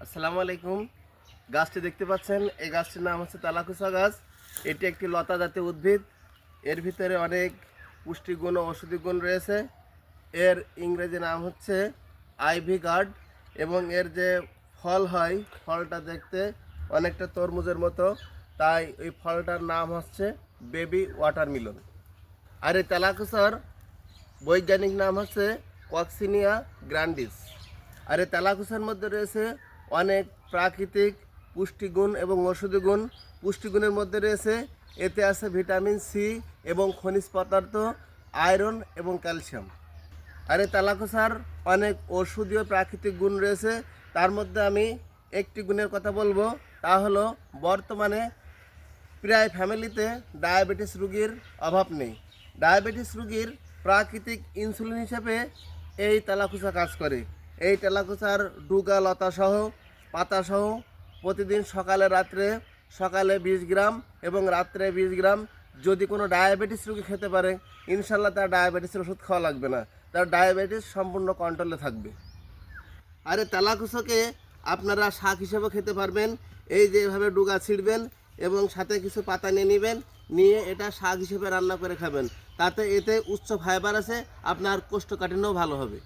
আসসালামু আলাইকুম। গাছটি দেখতে পাচ্ছেন, এই গাছটির নাম হচ্ছে তালাকুচা গাছ। এটি একটি লতা জাতীয় উদ্ভিদ। এর ভিতরে অনেক পুষ্টিগুণ ও ঔষধি গুণ রয়েছে। এর ইংরেজি নাম হচ্ছে আইভি গার্ড এবং এর যে ফল হয়, ফলটা দেখতে অনেকটা তরমুজের মতো, তাই এই ফলটার নাম হচ্ছে বেবি ওয়াটারমেলন। আর এই তেলাকুচার বৈজ্ঞানিক নাম হচ্ছে কক্সিনিয়া গ্র্যান্ডিস। আর এই তেলাকুচার মধ্যে রয়েছে অনেক প্রাকৃতিক পুষ্টিগুণ এবং ঔষধি গুণ। পুষ্টিগুণের মধ্যে রয়েছে, এতে আছে ভিটামিন সি এবং খনিজ পদার্থ, আয়রন এবং ক্যালসিয়াম। আর এই তেলাকুচার অনেক ঔষধীয় প্রাকৃতিক গুণ রয়েছে। তার মধ্যে আমি একটি গুণের কথা বলবো, তা হলো বর্তমানে প্রায় ফ্যামিলিতে ডায়াবেটিস রোগীর অভাব নেই। ডায়াবেটিস রোগীর প্রাকৃতিক ইনসুলিন হিসেবে এই তেলাকুচা কাজ করে। এই তেলাকুচার ডুগা লতাসহ পাতাসহ প্রতিদিন সকালে 20 গ্রাম এবং রাত্রে 20 গ্রাম যদি কোনো ডায়াবেটিস রোগী খেতে পারে, ইনশাল্লাহ তার ডায়াবেটিসের ওষুধ খাওয়া লাগবে না, তার ডায়াবেটিস সম্পূর্ণ কন্ট্রোলে থাকবে। আর এই তেলাকুচাকে আপনারা শাক হিসেবে খেতে পারবেন। এই যে এভাবে ডুগা ছিঁড়বেন এবং সাথে কিছু পাতা নিয়ে নেবেন, নিয়ে এটা শাক হিসেবে রান্না করে খাবেন। এতে উচ্চ ফাইবার আছে, আপনার কোষ্ঠকাঠিন্যও ভালো হবে।